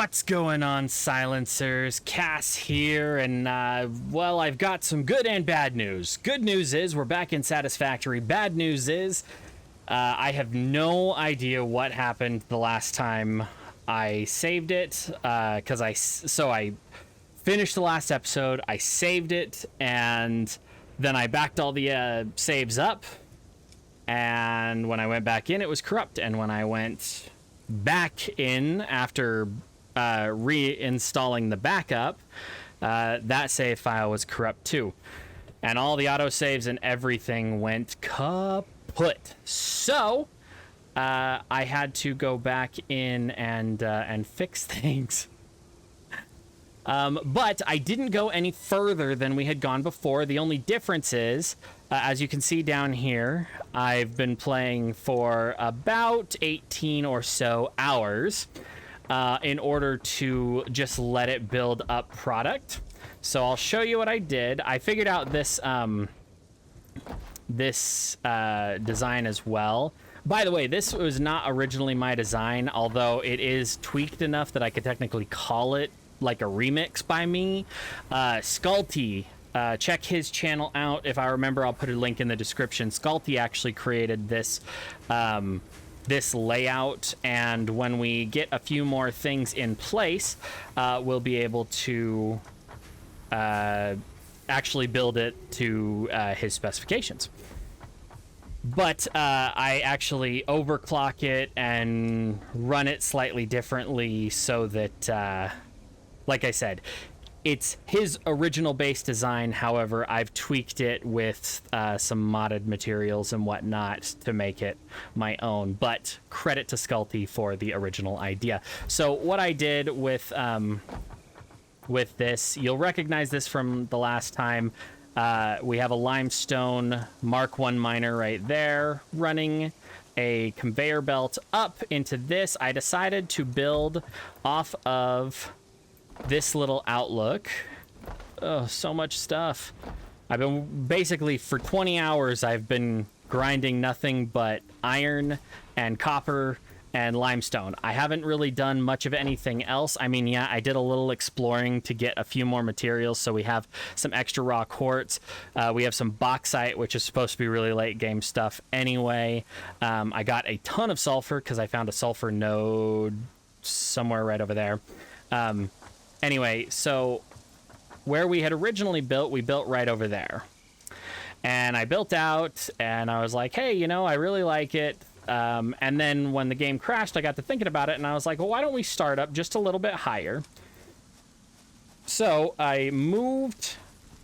What's going on, silencers? Cass here, and well, I've got some good and bad news. Good news is we're back in Satisfactory. Bad news is I have no idea what happened the last time I saved it, because I finished the last episode, I saved it, and then I backed all the saves up, and when I went back in, it was corrupt, and when I went back in after reinstalling the backup, that save file was corrupt too, and all the autosaves and everything went kaput. So I had to go back in and fix things. But I didn't go any further than we had gone before. The only difference is, as you can see down here, I've been playing for about 18 or so hours in order to just let it build up product. So I'll show you what I did. I figured out this design as well. By the way, this was not originally my design, although it is tweaked enough that I could technically call it like a remix by me. Sculty, check his channel out. If I remember, I'll put a link in the description. Sculty actually created this this layout, and when we get a few more things in place, we'll be able to actually build it to his specifications. But I actually overclock it and run it slightly differently so that, like I said, it's his original base design. However, I've tweaked it with some modded materials and whatnot to make it my own. But credit to Sculty for the original idea. So what I did with this, you'll recognize this from the last time. We have a limestone Mark I miner right there running a conveyor belt up into this. I decided to build off of this little outlook. Oh, so much stuff. I've been basically for 20 hours I've been grinding nothing but iron and copper and limestone. I haven't really done much of anything else. I mean, yeah, I did a little exploring to get a few more materials, so we have some extra raw quartz. We have some bauxite, which is supposed to be really late game stuff anyway. I got a ton of sulfur because I found a sulfur node somewhere right over there. Anyway, so where we had originally built, we built right over there. And I built out, and I was like, hey, you know, I really like it. And then when the game crashed, I got to thinking about it, and I was like, well, why don't we start up just a little bit higher? So I moved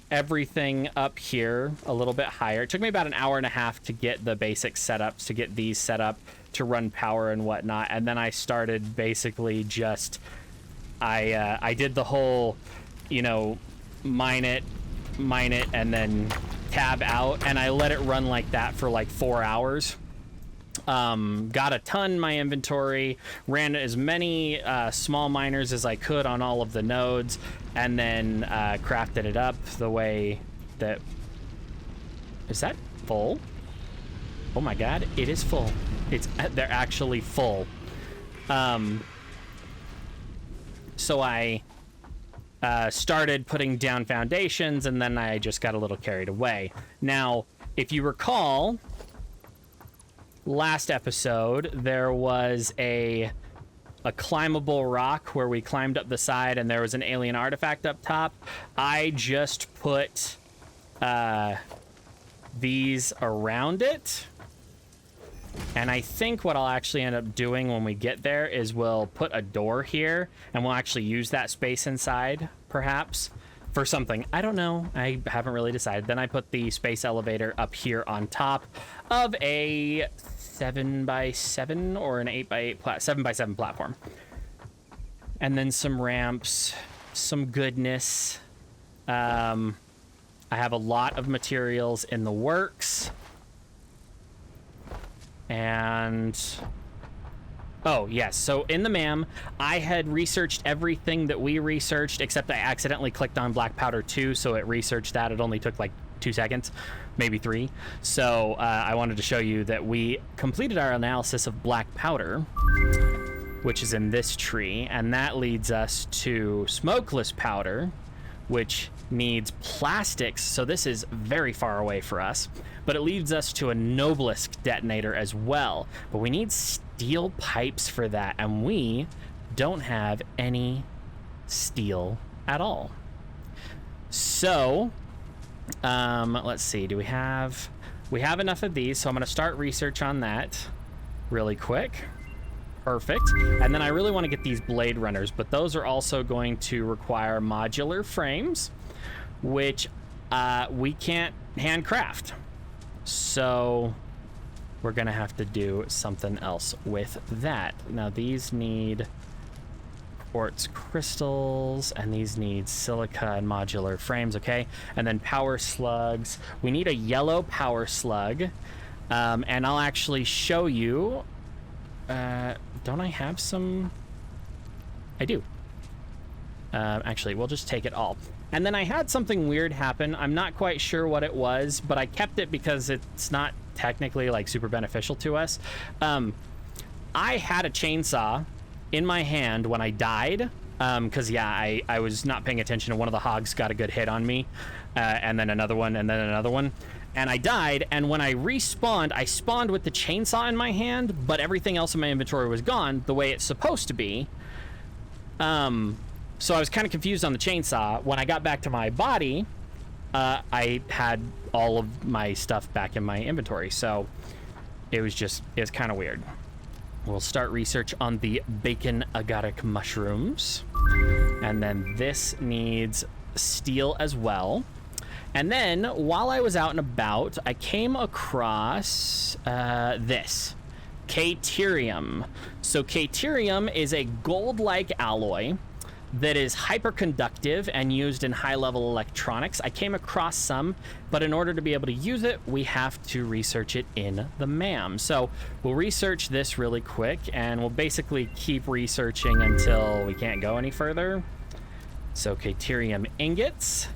everything up here a little bit higher. It took me about an hour and a half to get the basic setups, to get these set up, to run power and whatnot. And then I started basically just... I did the whole, you know, mine it, and then tab out, and I let it run like that for like 4 hours. Got a ton in my inventory, ran as many small miners as I could on all of the nodes, and then crafted it up the way that... Is that full? Oh my god, it is full. They're actually full. So I started putting down foundations, and then I just got a little carried away. Now, if you recall, last episode, there was a climbable rock where we climbed up the side, and there was an alien artifact up top. I just put these around it. And I think what I'll actually end up doing when we get there is we'll put a door here, and we'll actually use that space inside, perhaps, for something. I don't know. I haven't really decided. Then I put the space elevator up here on top of a 7x7 or an 8x8, 7x7 platform. And then some ramps, some goodness. I have a lot of materials in the works. And oh yes, so in the MAM, I had researched everything that we researched, except I accidentally clicked on black powder 2, so it researched that. It only took like 2 seconds, maybe 3. So I wanted to show you that we completed our analysis of black powder. which is in this tree, and that leads us to smokeless powder, which needs plastics, so this is very far away for us, but it leads us to a Noblisk detonator as well, but we need steel pipes for that, and we don't have any steel at all. So let's see, we have enough of these, so I'm going to start research on that really quick. Perfect. And then I really want to get these blade runners, but those are also going to require modular frames, which we can't handcraft. So we're going to have to do something else with that. Now these need quartz crystals, and these need silica and modular frames, okay? And then power slugs. We need a yellow power slug, and I'll actually show you. Don't I have some? I do. Actually, we'll just take it all. And then I had something weird happen. I'm not quite sure what it was, but I kept it because it's not technically like super beneficial to us. I had a chainsaw in my hand when I died, because yeah, I was not paying attention, and one of the hogs got a good hit on me, and then another one, and then another one. And I died, and when I respawned, I spawned with the chainsaw in my hand, but everything else in my inventory was gone the way it's supposed to be. So I was kind of confused on the chainsaw. When I got back to my body, I had all of my stuff back in my inventory, so it was kind of weird. We'll start research on the bacon agaric mushrooms, and then this needs steel as well. And then, while I was out and about, I came across this, Caterium. So Caterium is a gold-like alloy that is hyperconductive and used in high-level electronics. I came across some, but in order to be able to use it, we have to research it in the MAM. So we'll research this really quick, and we'll basically keep researching until we can't go any further. So Caterium ingots.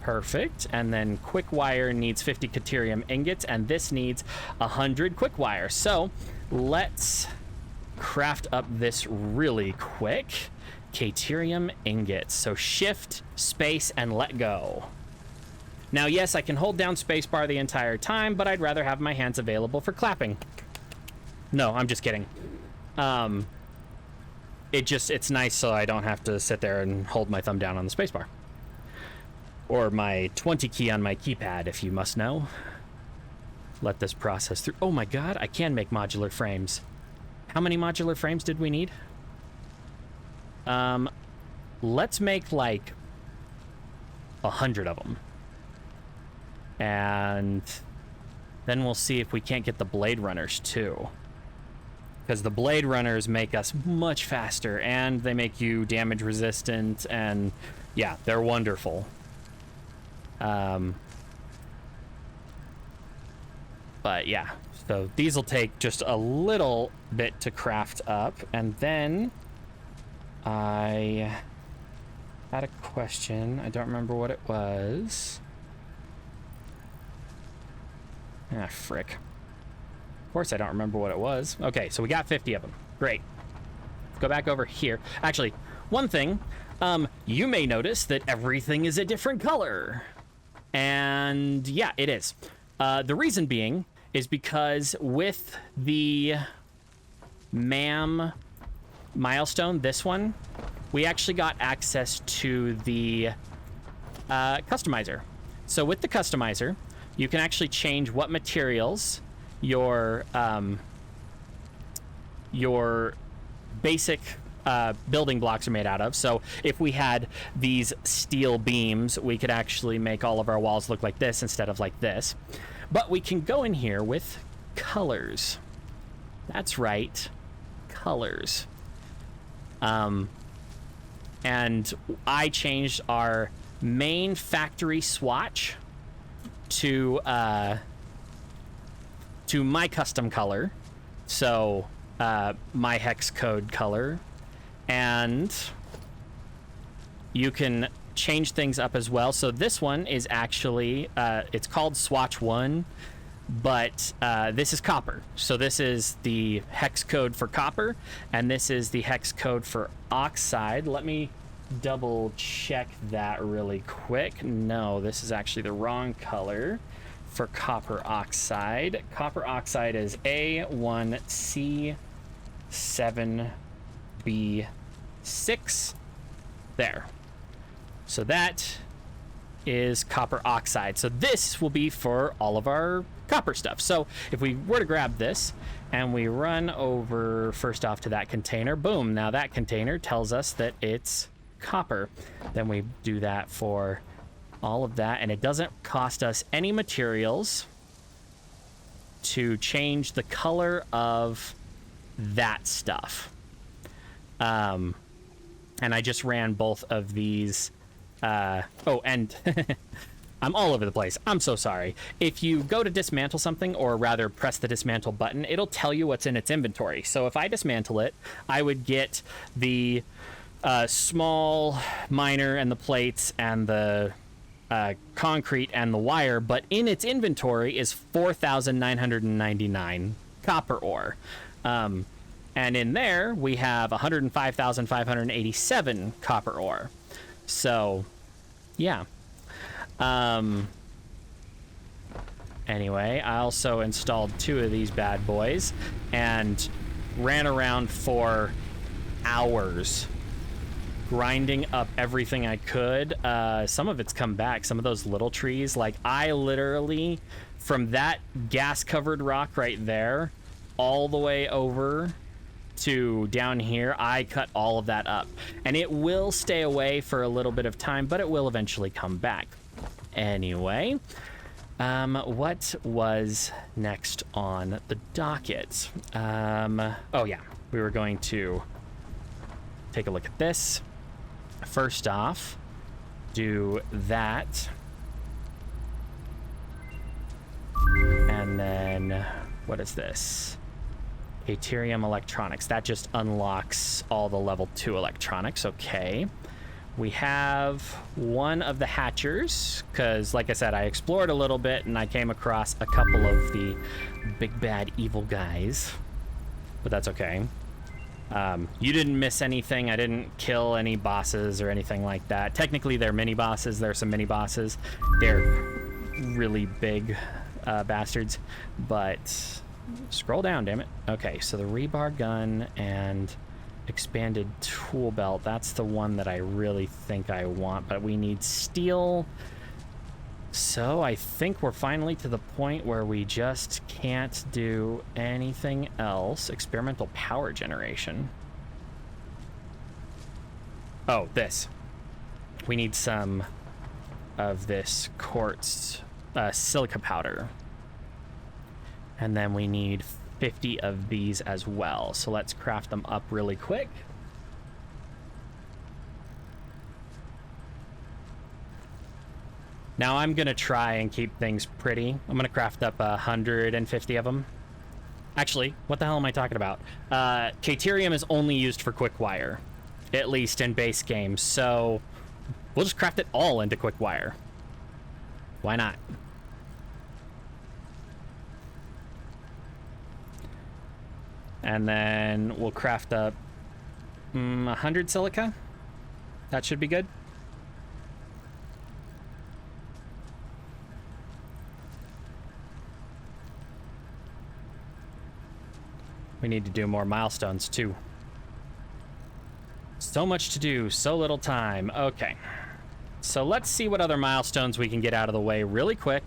Perfect. And then quick wire needs 50 Caterium ingots, and this needs 100 quick wire. So let's craft up this really quick. Caterium ingots. So shift, space, and let go. Now, yes, I can hold down spacebar the entire time, but I'd rather have my hands available for clapping. No, I'm just kidding. It's nice so I don't have to sit there and hold my thumb down on the spacebar. Or my 20 key on my keypad, if you must know. Let this process through. Oh my god, I can make modular frames. How many modular frames did we need? Let's make like 100 of them. And then we'll see if we can't get the blade runners too. Because the blade runners make us much faster, and they make you damage resistant, and yeah, they're wonderful. But yeah, so these will take just a little bit to craft up. And then I had a question. I don't remember what it was. Ah, frick. Of course I don't remember what it was. Okay, so we got 50 of them. Great. Let's go back over here. Actually, one thing, you may notice that everything is a different color. And yeah, it is. The reason being is because with the MAM milestone, this one, we actually got access to the customizer. So with the customizer, you can actually change what materials your basic building blocks are made out of. So if we had these steel beams, we could actually make all of our walls look like this instead of like this. But we can go in here with colors. That's right, colors. And I changed our main factory swatch to my custom color. So my hex code color. And you can change things up as well. So this one is actually, it's called Swatch 1, but this is copper. So this is the hex code for copper, and this is the hex code for oxide. Let me double check that really quick. No, this is actually the wrong color for copper oxide. Copper oxide is A1C7B6. There. So that is copper oxide. So this will be for all of our copper stuff. So if we were to grab this and we run over first off to that container, boom, now that container tells us that it's copper. Then we do that for all of that, and it doesn't cost us any materials to change the color of that stuff. And I just ran both of these. Oh, and I'm all over the place. I'm so sorry. If you go to dismantle something, or rather press the dismantle button, it'll tell you what's in its inventory. So if I dismantle it, I would get the small miner and the plates and the concrete and the wire, but in its inventory is 4,999 copper ore. And in there, we have 105,587 copper ore. So, yeah. Anyway, I also installed 2 of these bad boys and ran around for hours grinding up everything I could. Some of it's come back. Some of those little trees, like I literally, from that gas-covered rock right there, all the way over to down here, I cut all of that up. And it will stay away for a little bit of time, but it will eventually come back. Anyway, what was next on the docket? Oh yeah, we were going to take a look at this. First off, do that. And then, what is this? Aterium electronics. That just unlocks all the level 2 electronics. Okay. We have one of the hatchers, because like I said, I explored a little bit and I came across a couple of the big bad evil guys, but that's okay. You didn't miss anything. I didn't kill any bosses or anything like that. Technically, they're mini bosses. There are some mini bosses. They're really big bastards, but scroll down, damn it. Okay, so the rebar gun and expanded tool belt, that's the one that I really think I want, but we need steel. So I think we're finally to the point where we just can't do anything else. Experimental power generation. Oh, this. We need some of this quartz silica powder. And then we need 50 of these as well. So let's craft them up really quick. Now I'm gonna try and keep things pretty. I'm gonna craft up 150 of them. Actually, what the hell am I talking about? Caterium is only used for quick wire, at least in base game. So we'll just craft it all into quick wire. Why not? And then we'll craft up 100 silica. That should be good. We need to do more milestones too. So much to do, so little time. Okay. So let's see what other milestones we can get out of the way really quick.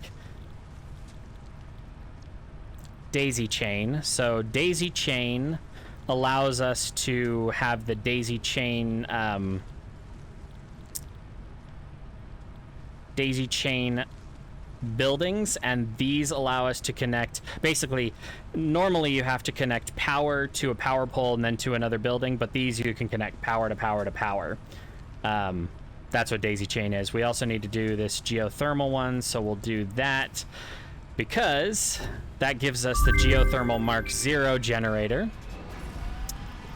Daisy chain. So daisy chain allows us to have the daisy chain buildings, and these allow us to connect. Basically, normally you have to connect power to a power pole and then to another building, but these you can connect power to power to power. That's what daisy chain is. We also need to do this geothermal one, so we'll do that because that gives us the geothermal Mark 0 generator.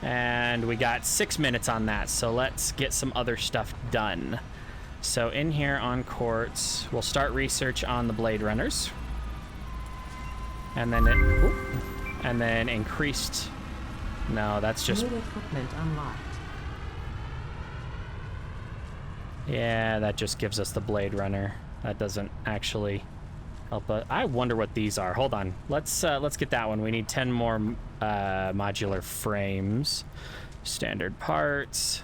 And we got 6 minutes on that, so let's get some other stuff done. So in here on quartz, we'll start research on the Blade Runners. And then it, and then increased. No, that's just. New equipment unlocked. Yeah, that just gives us the Blade Runner. That doesn't actually help us. I wonder what these are. Hold on. Let's get that one. We need 10 more modular frames. Standard parts.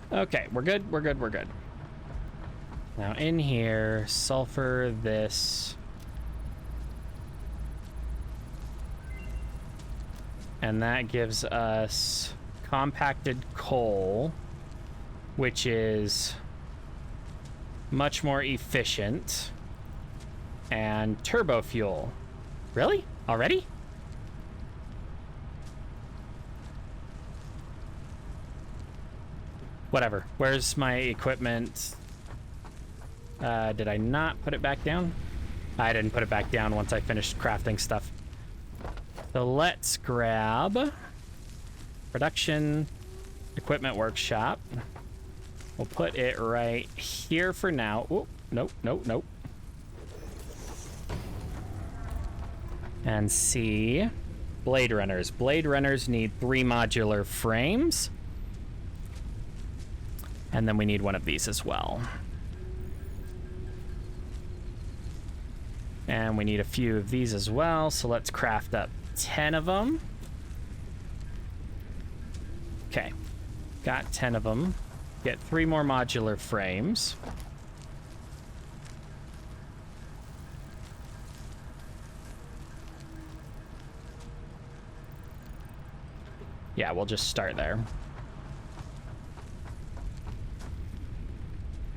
Okay, we're good, we're good, we're good. Now in here, sulfur this. And that gives us compacted coal, which is much more efficient. And turbo fuel. Really? Already? Whatever. Where's my equipment? Did I not put it back down? I didn't put it back down once I finished crafting stuff. So let's grab production equipment workshop. We'll put it right here for now. Oh, nope, nope, nope. And see, Blade Runners. Blade Runners need 3 modular frames. And then we need one of these as well. And we need a few of these as well, so let's craft up 10 of them. Okay, got 10 of them. Get 3 more modular frames. Yeah, we'll just start there.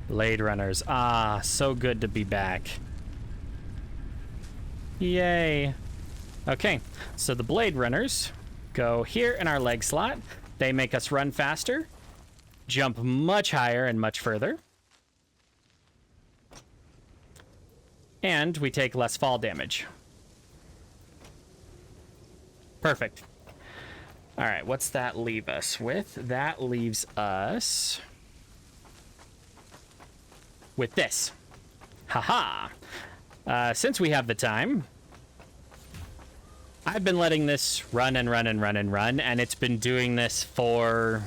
Blade Runners. Ah, so good to be back. Yay. Okay, so the Blade Runners go here in our leg slot. They make us run faster, jump much higher and much further. And we take less fall damage. Perfect. All right, what's that leave us with? That leaves us with this. Haha. Since we have the time, I've been letting this run and run and run and run, and it's been doing this for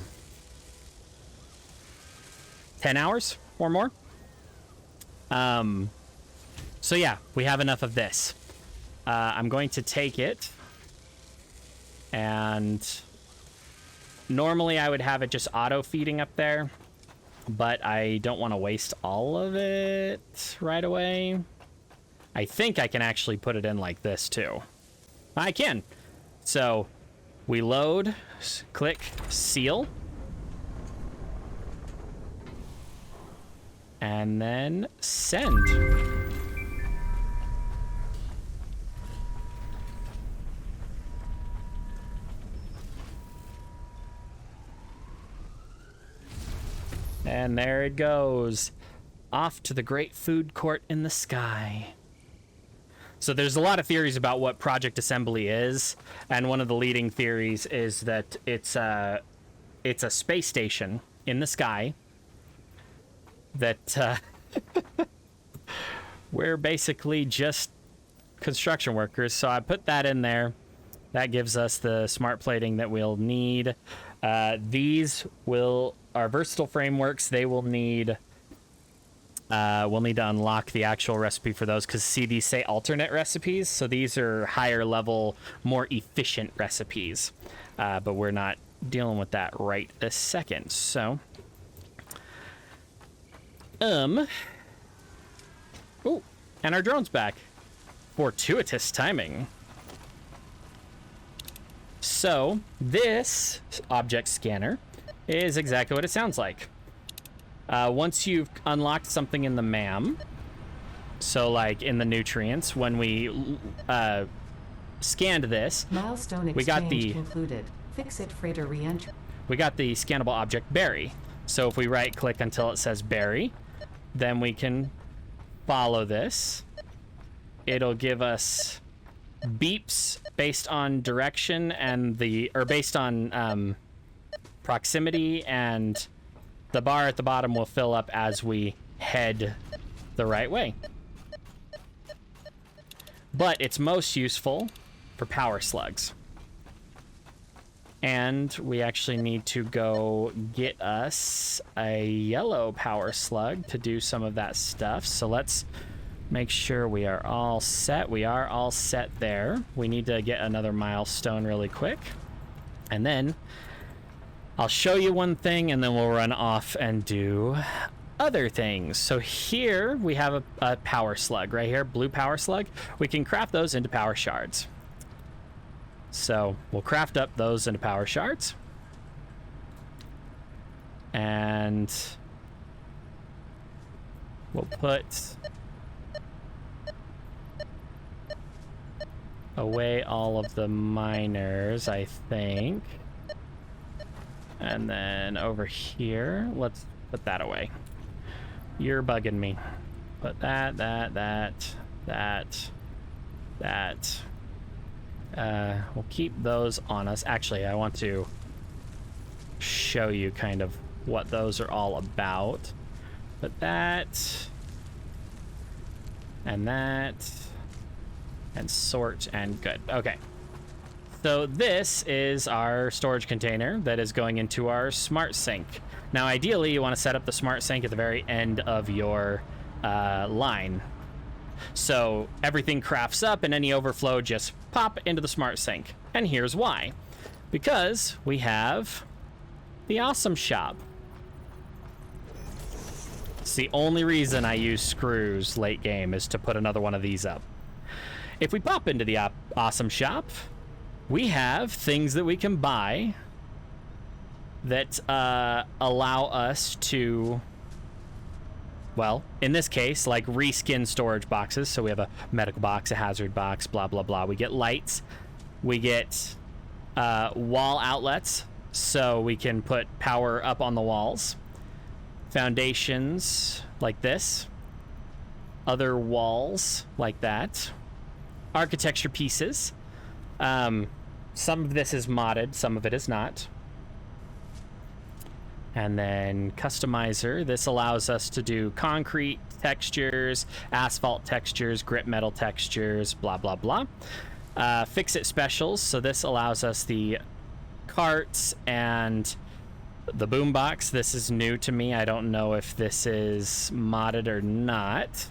10 hours or more. So yeah, we have enough of this. I'm going to take it, and normally I would have it just auto feeding up there, but I don't want to waste all of it right away. I think I can actually put it in like this too. I can. So we load, click seal, and then send. And there it goes, off to the great food court in the sky. So there's a lot of theories about what Project Assembly is, and one of the leading theories is that it's a space station in the sky that we're basically just construction workers. So I put that in there. That gives us the smart plating that we'll need. These are versatile frameworks. They will need... we'll need to unlock the actual recipe for those, because see, these say alternate recipes, so these are higher level, more efficient recipes, but we're not dealing with that right this second. So oh, and our drone's back. Fortuitous timing. So this object scanner is exactly what it sounds like. Once you've unlocked something in the MAM, so like in the nutrients, when we scanned this, milestone we got the concluded. Fix it freighter re-entry. We got the scannable object berry. So if we right click until it says berry, then we can follow this. It'll give us beeps based on direction and based on proximity, and the bar at the bottom will fill up as we head the right way. But it's most useful for power slugs. And we actually need to go get us a yellow power slug to do some of that stuff. So let's make sure we are all set. We are all set there. We need to get another milestone really quick. And then I'll show you one thing, and then we'll run off and do other things. So here we have a power slug right here, blue power slug. We can craft those into power shards. So we'll craft up those into power shards. And we'll put away all of the miners, I think. And then over here, let's put that away. You're bugging me. Put that. We'll keep those on us. Actually, I want to show you kind of what those are all about. Put that, and sort, and good. Okay. So this is our storage container that is going into our smart sink. Now, ideally, you want to set up the smart sink at the very end of your line. So everything crafts up, and any overflow just pop into the smart sink. And here's why. Because we have the awesome shop. It's the only reason I use screws late game, is to put another one of these up. If we pop into the awesome shop, we have things that we can buy that allow us to, well, in this case, like reskin storage boxes. So we have a medical box, a hazard box, blah, blah, blah. We get lights. We get wall outlets, so we can put power up on the walls. Foundations like this. Other walls like that. Architecture pieces. Some of this is modded, some of it is not. And then customizer. This allows us to do concrete textures, asphalt textures, grip metal textures, blah, blah, blah. Fix-it specials. So this allows us the carts and the boombox. This is new to me. I don't know if this is modded or not.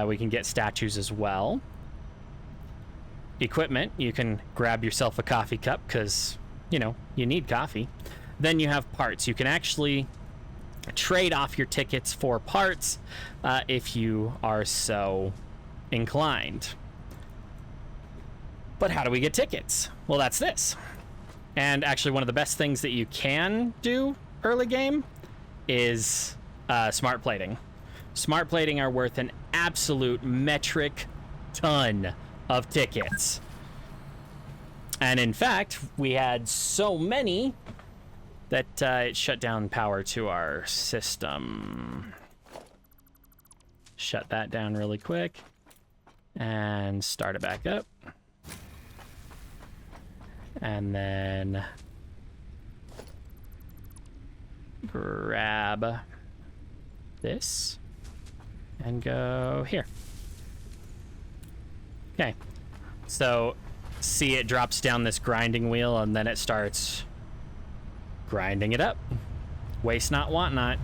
We can get statues as well. Equipment. You can grab yourself a coffee cup because, you know, you need coffee. Then you have parts. You can actually trade off your tickets for parts if you are so inclined. But how do we get tickets? Well, that's this. And actually, one of the best things that you can do early game is smart plating. Smart plating are worth an absolute metric ton of tickets. And in fact, we had so many that it shut down power to our system. Shut that down really quick and start it back up. And then grab this and go here. Okay. So see, it drops down this grinding wheel and then it starts grinding it up. Waste not, want not.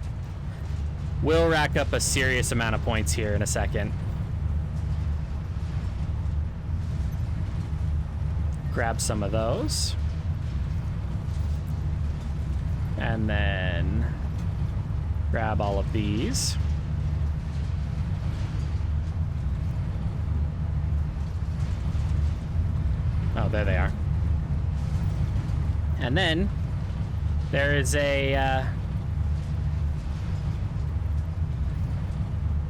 We'll rack up a serious amount of points here in a second. Grab some of those. And then grab all of these. Oh, there they are. And then there is a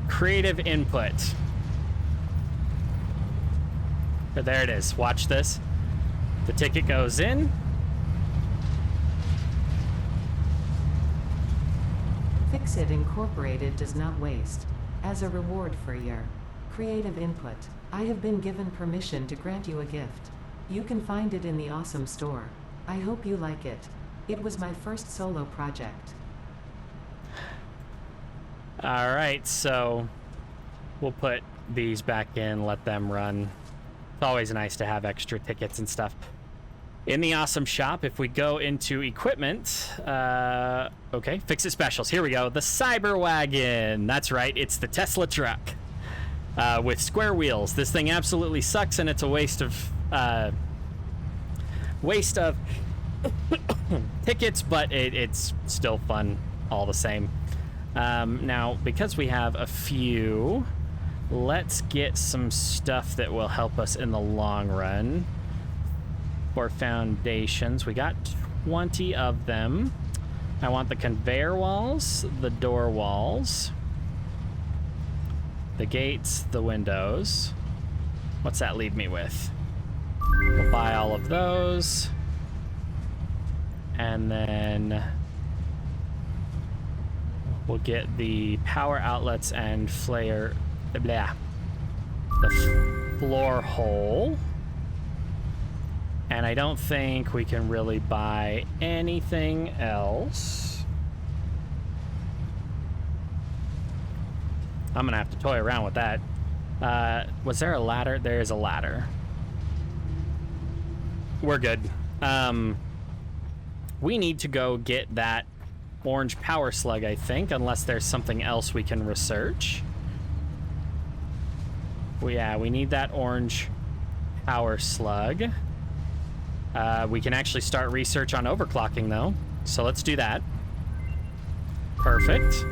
creative input. But there it is. Watch this. The ticket goes in. Fix-It Incorporated does not waste. As a reward for your creative input, I have been given permission to grant you a gift. You can find it in the Awesome Store. I hope you like it. It was my first solo project. All right, so we'll put these back in, let them run. It's always nice to have extra tickets and stuff. In the Awesome Shop, if we go into equipment, okay, Fix It Specials. Here we go. The Cyber Wagon. That's right. It's the Tesla truck with square wheels. This thing absolutely sucks, and it's a waste of tickets, but it's still fun all the same. Now, because we have a few, let's get some stuff that will help us in the long run. For foundations, we got 20 of them. I want the conveyor walls, the door walls, the gates, the windows. What's that leave me with? We'll buy all of those. And then we'll get the power outlets and the floor hole. And I don't think we can really buy anything else. I'm gonna have to toy around with that. Was there a ladder? There is a ladder. We're good. We need to go get that orange power slug, I think, unless there's something else we can research. Well, yeah, we need that orange power slug. We can actually start research on overclocking, though. So let's do that. Perfect.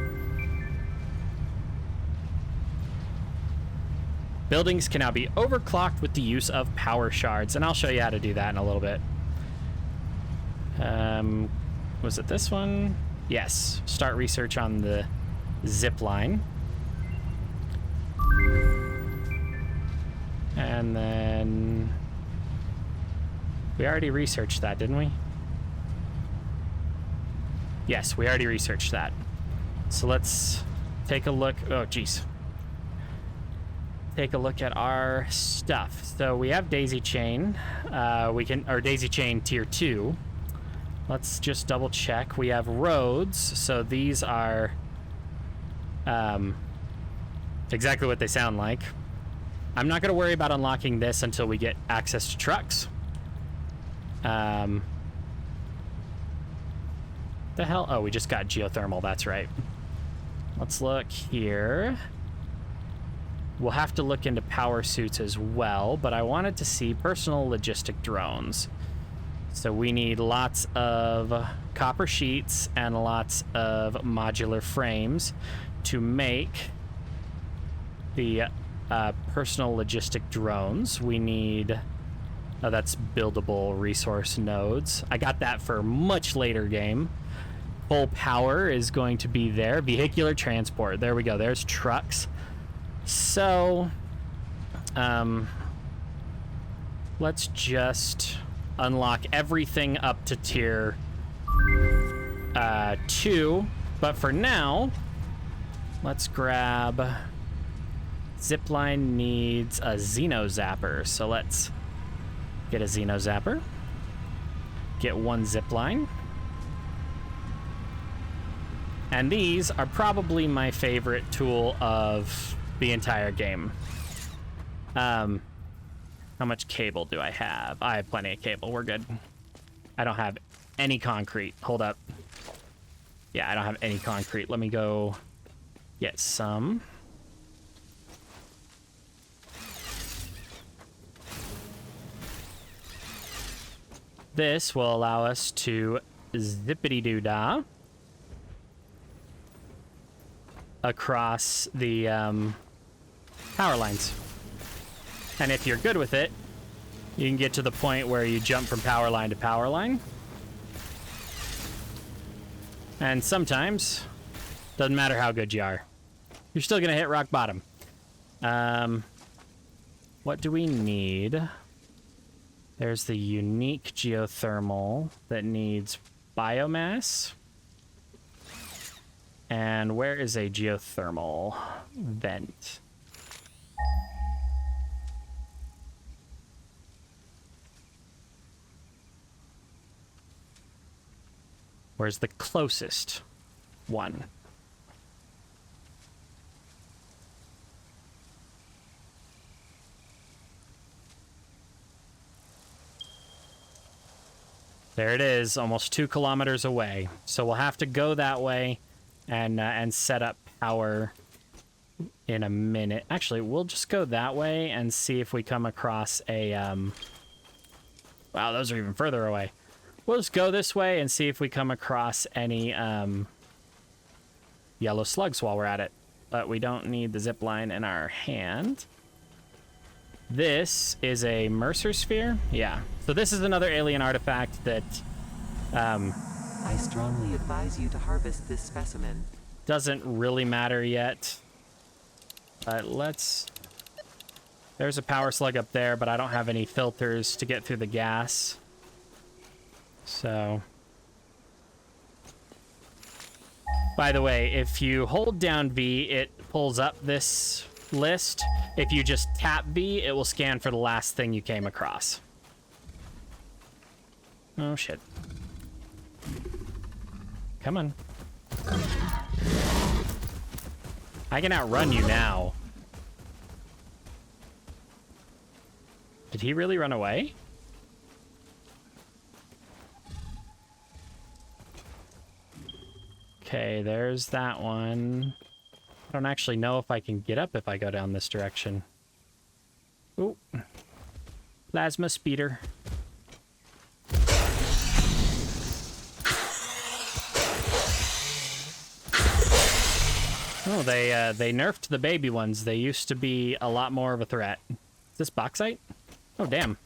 Buildings can now be overclocked with the use of power shards, and I'll show you how to do that in a little bit. Was it this one? Yes. Start research on the zip line. And then... we already researched that, didn't we? Yes, we already researched that. So let's take a look. Oh, geez. Take a look at our stuff. So we have daisy chain. Or daisy chain tier 2. Let's just double check. We have roads. So these are exactly what they sound like. I'm not going to worry about unlocking this until we get access to trucks. The hell? Oh, we just got geothermal. That's right. Let's look here. We'll have to look into power suits as well, but I wanted to see personal logistic drones. So we need lots of copper sheets and lots of modular frames to make the personal logistic drones. We need... oh, that's buildable resource nodes. I got that for much later game. Full power is going to be there. Vehicular transport. There we go. There's trucks. So, let's just unlock everything up to tier 2. But for now, let's grab... zipline needs a Xeno Zapper. So let's get a Xeno Zapper. Get one zipline. And these are probably my favorite tool of the entire game. How much cable do I have? I have plenty of cable. We're good. I don't have any concrete. Hold up. Yeah, I don't have any concrete. Let me go get some. This will allow us to zippity-doo-dah across the power lines. And if you're good with it, you can get to the point where you jump from power line to power line. And sometimes, doesn't matter how good you are, you're still gonna hit rock bottom. What do we need? There's the unique geothermal that needs biomass. And where is a geothermal vent? Where's the closest one? There it is, almost 2 kilometers away. So we'll have to go that way and set up power in a minute. Actually, we'll just go that way and see if we come across a... Wow, those are even further away. We'll just go this way and see if we come across any yellow slugs while we're at it. But we don't need the zip line in our hand. This is a Mercer sphere? Yeah. So this is another alien artifact that... I strongly advise you to harvest this specimen. Doesn't really matter yet. But let's... There's a power slug up there, but I don't have any filters to get through the gas. So... By the way, if you hold down V, it pulls up this list. If you just tap V, it will scan for the last thing you came across. Oh, shit. Come on. I can outrun you now. Did he really run away? Okay, there's that one. I don't actually know if I can get up if I go down this direction. Ooh. Plasma speeder. Oh, they nerfed the baby ones. They used to be a lot more of a threat. Is this bauxite? Oh, damn.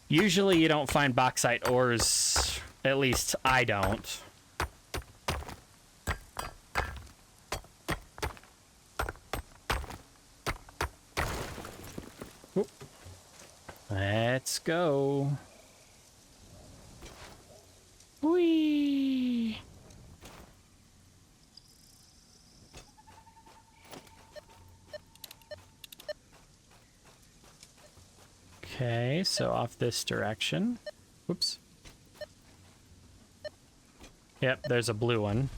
Usually you don't find bauxite ores. At least I don't. Let's go. Whee! Okay, so off this direction. Whoops. Yep, there's a blue one.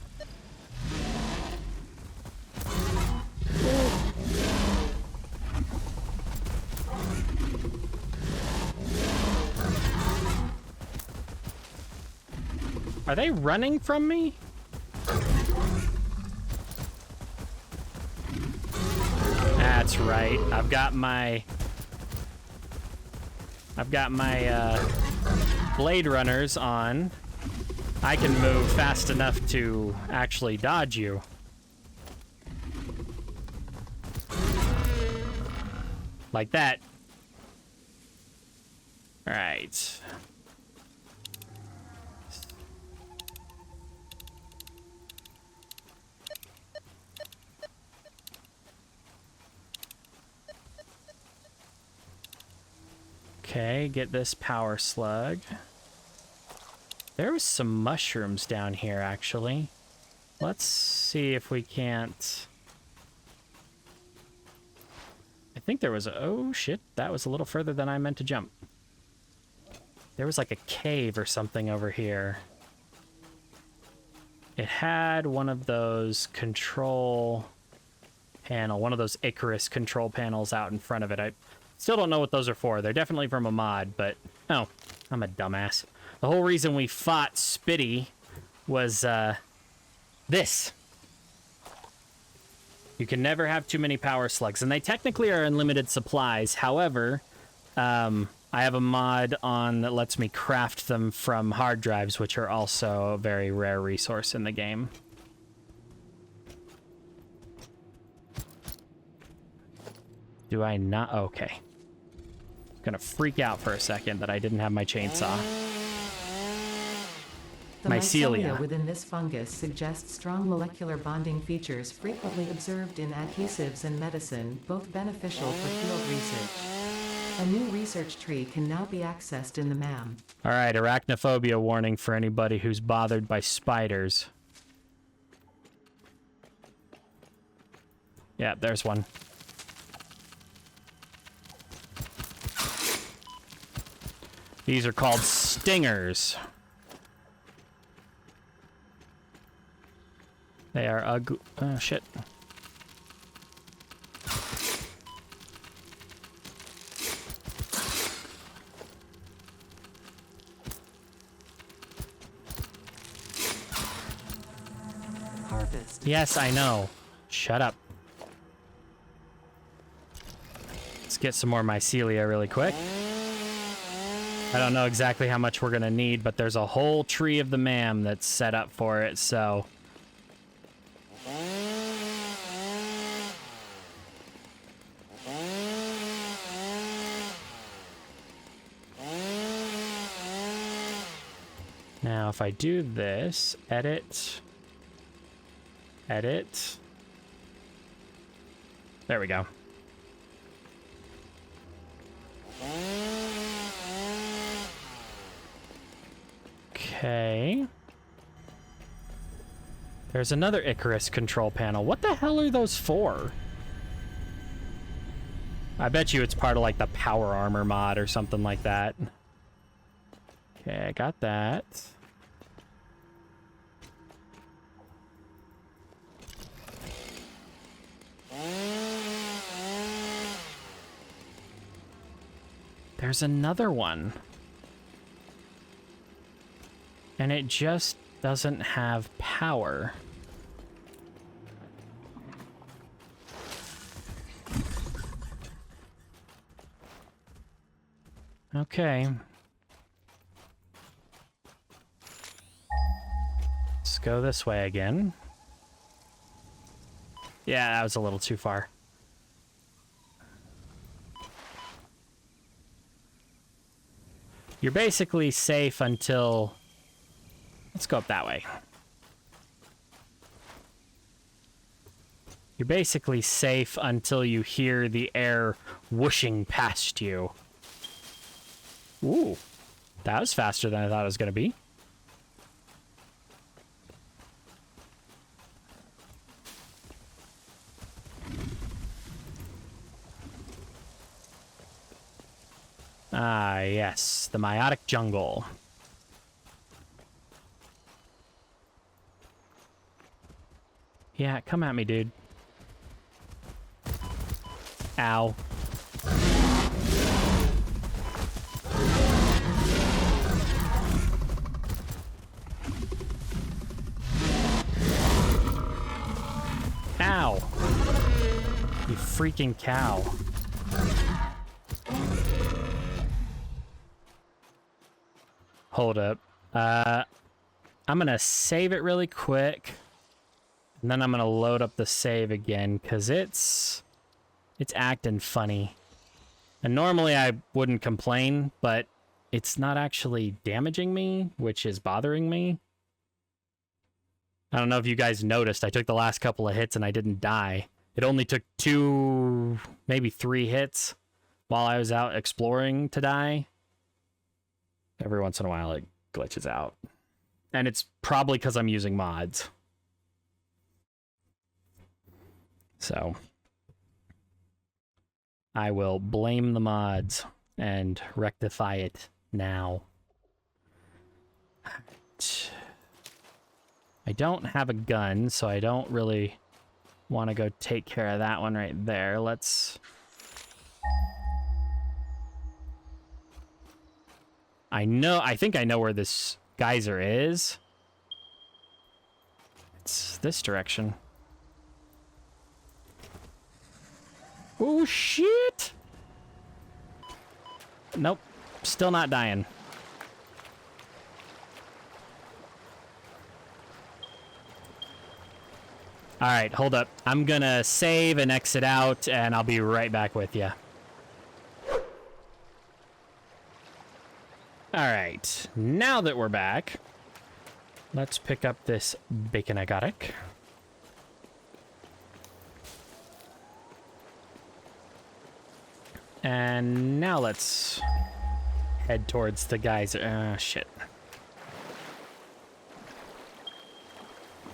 Are they running from me? That's right. I've got my Blade Runners on. I can move fast enough to actually dodge you. Like that. All right. Okay, get this power slug. There was some mushrooms down here, actually. Let's see if we can't... I think there was a... Oh, shit. That was a little further than I meant to jump. There was like a cave or something over here. It had one of those control panel, one of those Icarus control panels out in front of it. I still don't know what those are for. They're definitely from a mod, but... Oh, I'm a dumbass. The whole reason we fought Spitty was, this. You can never have too many power slugs, and they technically are unlimited supplies. However, I have a mod on that lets me craft them from hard drives, which are also a very rare resource in the game. Do I not? Okay. Gonna freak out for a second that I didn't have my chainsaw. The mycelia within this fungus suggests strong molecular bonding features frequently observed in adhesives and medicine, both beneficial for field research. A new research tree can now be accessed in the MAM. All right, arachnophobia warning for anybody who's bothered by spiders. Yeah, there's one. These are called stingers. They are ugly. Oh, shit. Harvest. Yes, I know. Shut up. Let's get some more mycelia really quick. I don't know exactly how much we're going to need, but there's a whole tree of the mam that's set up for it, so... Now, if I do this, edit... Edit... There we go. Okay. There's another Icarus control panel. What the hell are those for? I bet you it's part of like the power armor mod or something like that. Okay, I got that. There's another one. And it just doesn't have power. Okay. Let's go this way again. Yeah, that was a little too far. You're basically safe until... Let's go up that way. You're basically safe until you hear the air whooshing past you. Ooh, that was faster than I thought it was going to be. Ah, yes, the meiotic jungle. Yeah, come at me, dude. Ow. Ow. You freaking cow. Hold up. I'm gonna save it really quick. And then I'm gonna load up the save again, because it's acting funny. And normally I wouldn't complain, but it's not actually damaging me, which is bothering me. I don't know if you guys noticed, I took the last couple of hits and I didn't die. It only took 2, maybe 3 hits while I was out exploring to die. Every once in a while it glitches out. And it's probably because I'm using mods. So I will blame the mods and rectify it now. I don't have a gun, so I don't really want to go take care of that one right there. Let's... I think I know where this geyser is. It's this direction. Oh, shit! Nope. Still not dying. Alright, hold up. I'm gonna save and exit out, and I'll be right back with you. Alright, now that we're back, let's pick up this bacon agotic. And now let's head towards the geyser. Shit.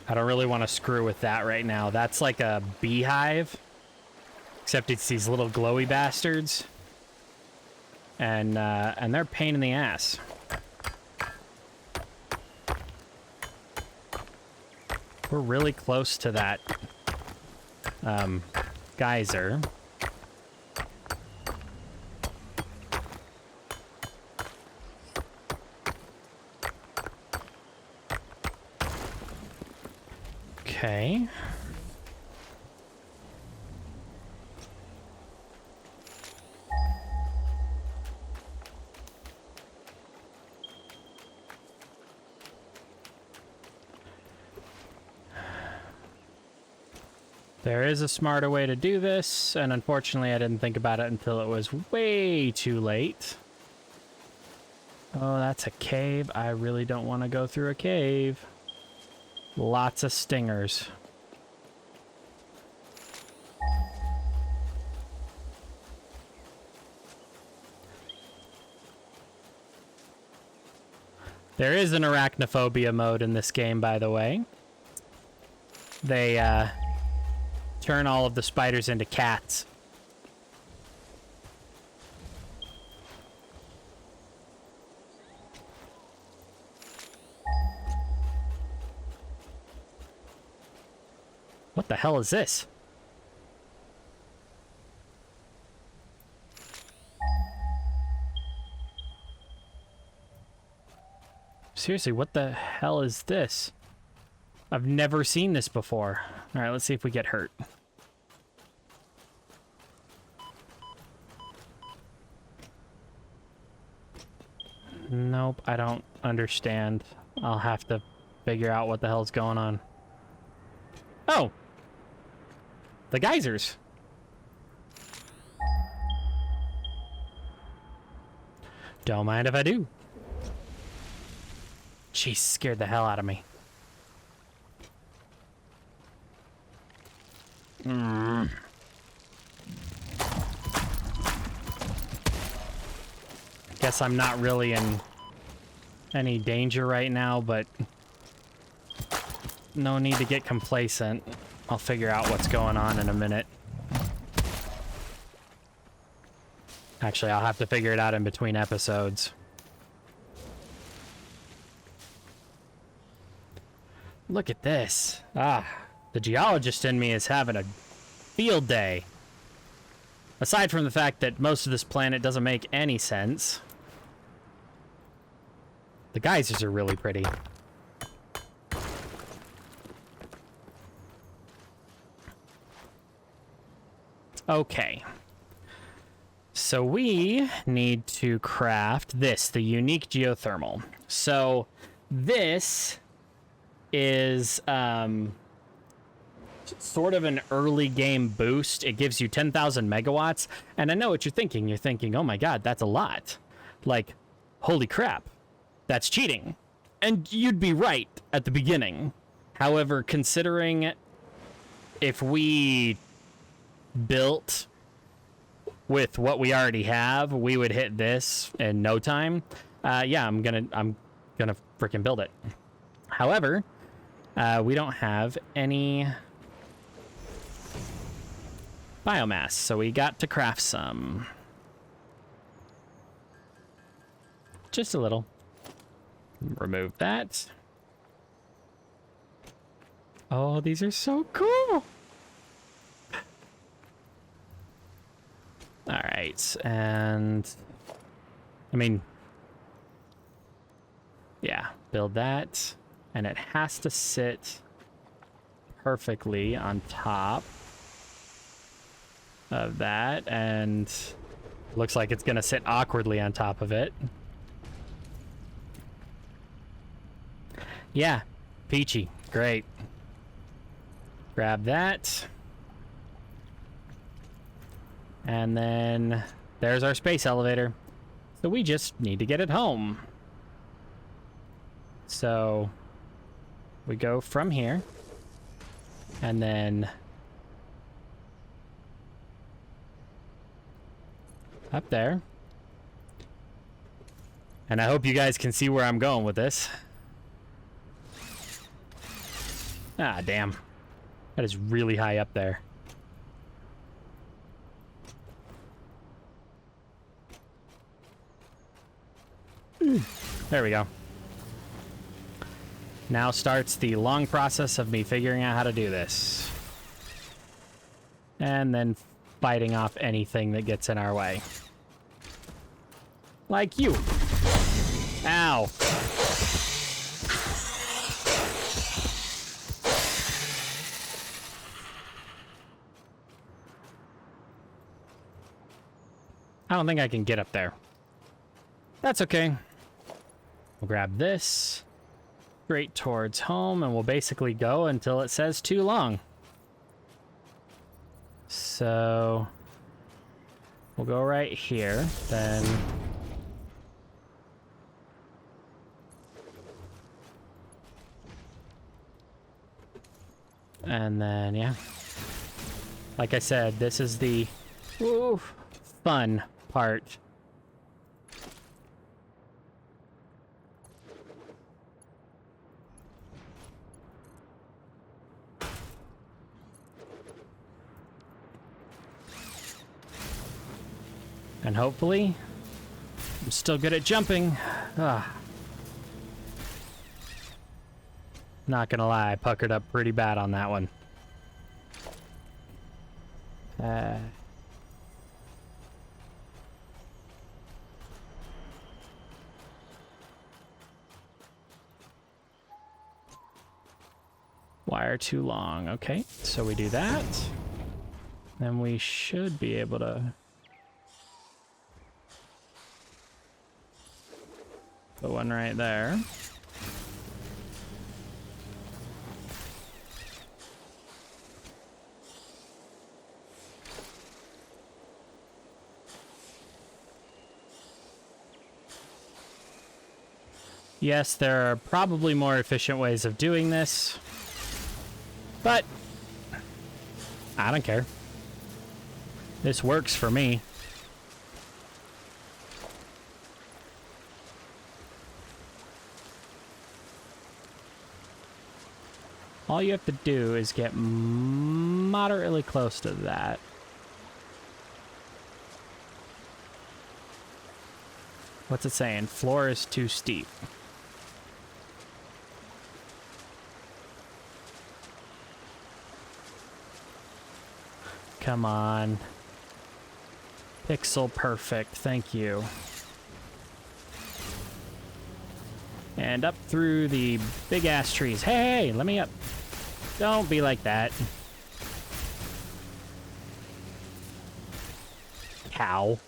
I don't really want to screw with that right now. That's like a beehive, except it's these little glowy bastards. And they're a pain in the ass. We're really close to that geyser. Okay. There is a smarter way to do this, and unfortunately I didn't think about it until it was way too late. Oh, that's a cave. I really don't want to go through a cave. Lots of stingers. There is an arachnophobia mode in this game, by the way. They, turn all of the spiders into cats. What the hell is this? Seriously, what the hell is this? I've never seen this before. All right, let's see if we get hurt. Nope, I don't understand. I'll have to figure out what the hell's going on. Oh! The geysers. Don't mind if I do. Jeez, scared the hell out of me. Guess I'm not really in any danger right now, but no need to get complacent. I'll figure out what's going on in a minute. Actually, I'll have to figure it out in between episodes. Look at this. Ah, the geologist in me is having a field day. Aside from the fact that most of this planet doesn't make any sense, the geysers are really pretty. Okay. So we need to craft this, the unique geothermal. So this is sort of an early game boost. It gives you 10,000 megawatts. And I know what you're thinking. You're thinking, oh my God, that's a lot. Like, holy crap, that's cheating. And you'd be right at the beginning. However, considering if we built with what we already have, we would hit this in no time. Yeah, I'm gonna freaking build it. However, we don't have any biomass, so we got to craft some. Just a little. Remove that. Oh, these are so cool. All right, and I mean, yeah, build that, and it has to sit perfectly on top of that, and looks like it's gonna sit awkwardly on top of it. Yeah, peachy, great. Grab that. And then there's our space elevator. So we just need to get it home. So we go from here. And then up there. And I hope you guys can see where I'm going with this. Ah, damn. That is really high up there. There we go. Now starts the long process of me figuring out how to do this. And then fighting off anything that gets in our way. Like you. Ow. I don't think I can get up there. That's okay. We'll grab this. Straight towards home, and we'll basically go until it says too long. So we'll go right here, then yeah. Like I said, this is the fun part. And hopefully, I'm still good at jumping. Not gonna lie, I puckered up pretty bad on that one. Wire too long. Okay, so we do that. Then we should be able to put one right there. Yes, there are probably more efficient ways of doing this, but I don't care. This works for me. All you have to do is get moderately close to that. What's it saying? Floor is too steep. Come on. Pixel perfect, thank you. And up through the big ass trees. Hey, let me up. Don't be like that. Cow.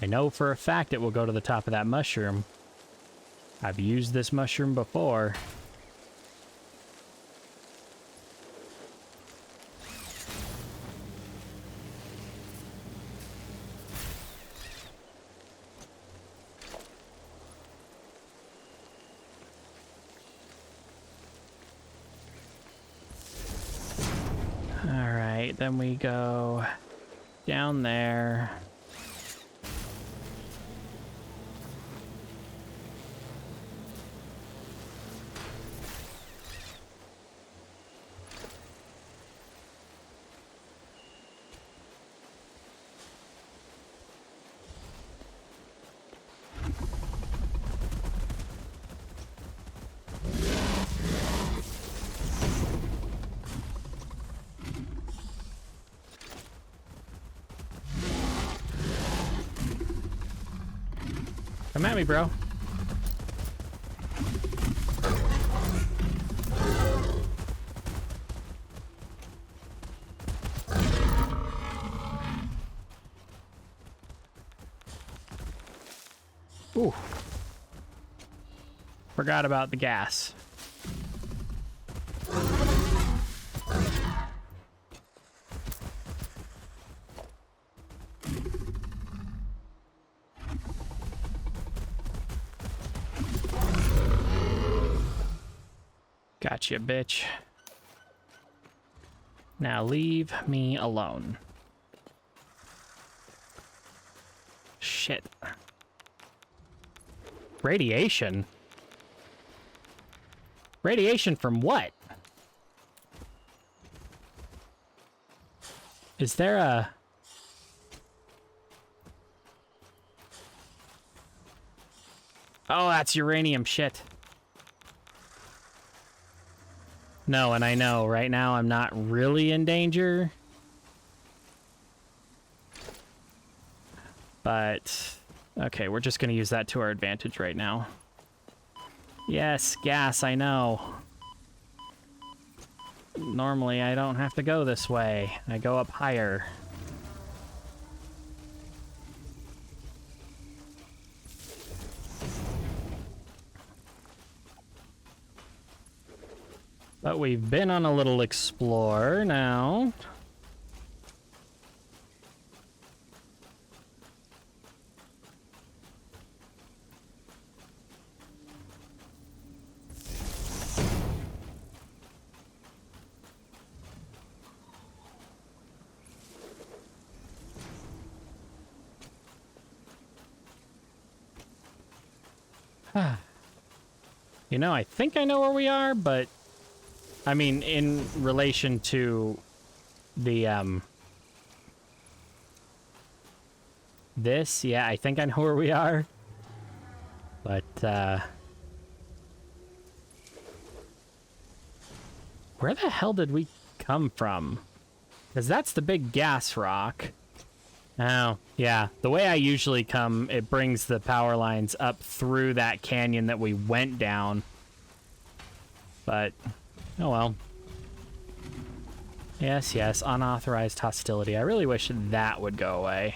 I know for a fact it will go to the top of that mushroom. I've used this mushroom before. Alright, then we go down there. Come at me, bro. Ooh. Forgot about the gas. Gotcha, bitch. Now leave me alone. Shit. Radiation? Radiation from what? Is there a... Oh, that's uranium. Shit. No, and I know right now I'm not really in danger. But, okay, we're just going to use that to our advantage right now. Yes, gas, I know. Normally, I don't have to go this way. I go up higher. But we've been on a little explore now. You know, I think I know where we are, but I mean, in relation to the, this, yeah, I think I know where we are. But, where the hell did we come from? Because that's the big gas rock. Oh, yeah. The way I usually come, it brings the power lines up through that canyon that we went down. But, oh well. Yes, yes, unauthorized hostility. I really wish that would go away.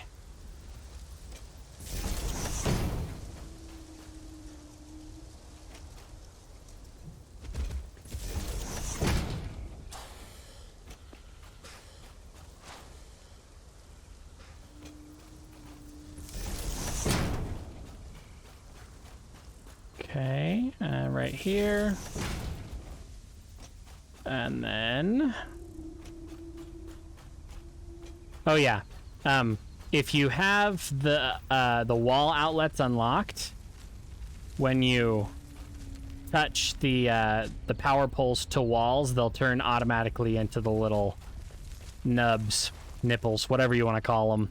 Okay, right here. And then... Oh yeah, if you have the wall outlets unlocked, when you touch the power poles to walls, they'll turn automatically into the little nubs, nipples, whatever you want to call them.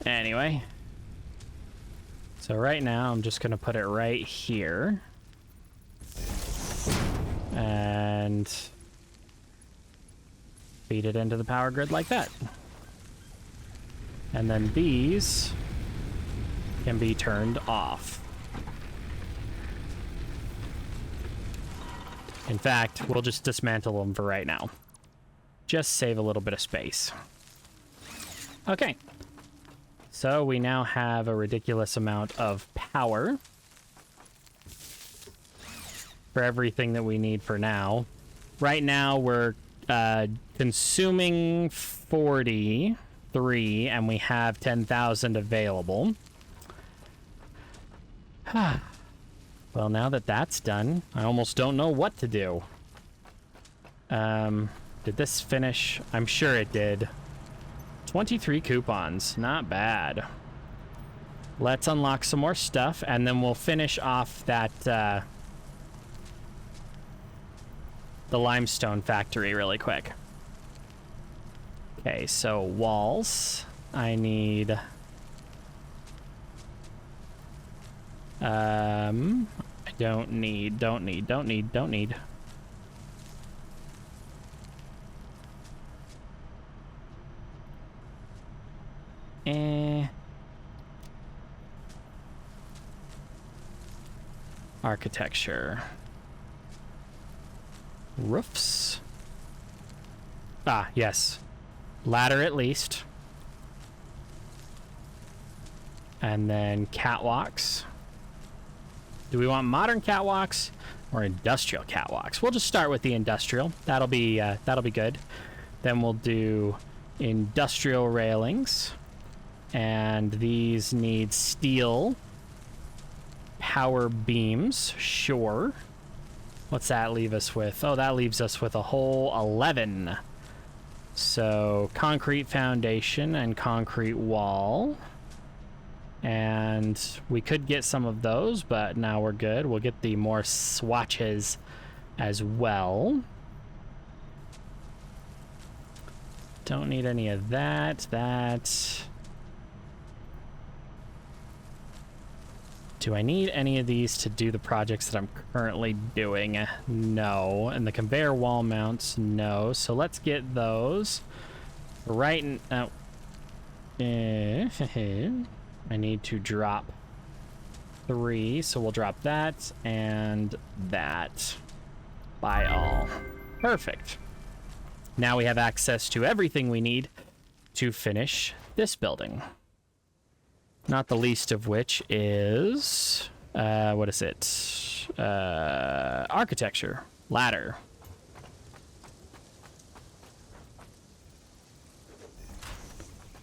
Anyway, so right now I'm just gonna put it right here, and feed it into the power grid like that. And then these can be turned off. In fact, we'll just dismantle them for right now. Just save a little bit of space. Okay. So we now have a ridiculous amount of power for everything that we need for now. Right now we're consuming 43 and we have 10,000 available. Well, now that that's done, I almost don't know what to do. Did this finish? I'm sure it did. 23 coupons, not bad. Let's unlock some more stuff and then we'll finish off that the limestone factory really quick. Okay, so walls. I need... I don't need. Architecture. Roofs. Ah, yes. Ladder at least. And then catwalks. Do we want modern catwalks or industrial catwalks? We'll just start with the industrial. That'll be good. Then we'll do industrial railings. And these need steel power beams. Sure. What's that leave us with? Oh, that leaves us with a whole 11. So concrete foundation and concrete wall. And we could get some of those, but now we're good. We'll get the more swatches as well. Don't need any of that. Do I need any of these to do the projects that I'm currently doing? No. And the conveyor wall mounts, no. So let's get those. Right now. I need to drop 3, so we'll drop that and that by all. Perfect. Now we have access to everything we need to finish this building. Not the least of which is, what is it? Architecture, ladder.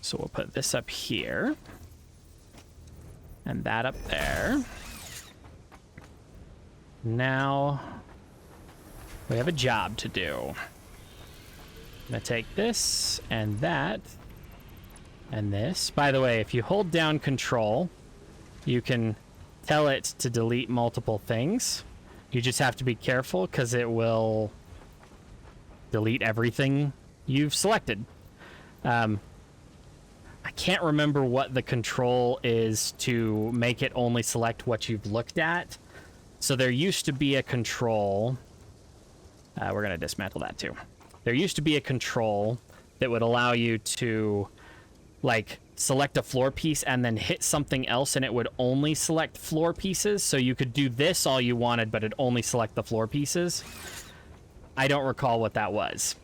So we'll put this up here. And that up there. Now, we have a job to do. I'm gonna take this and that and this. By the way, if you hold down Control, you can tell it to delete multiple things. You just have to be careful because it will delete everything you've selected. I can't remember what the control is to make it only select what you've looked at. So there used to be a control. We're going to dismantle that too. There used to be a control that would allow you to, like, select a floor piece and then hit something else and it would only select floor pieces. So you could do this all you wanted, but it'd only select the floor pieces. I don't recall what that was.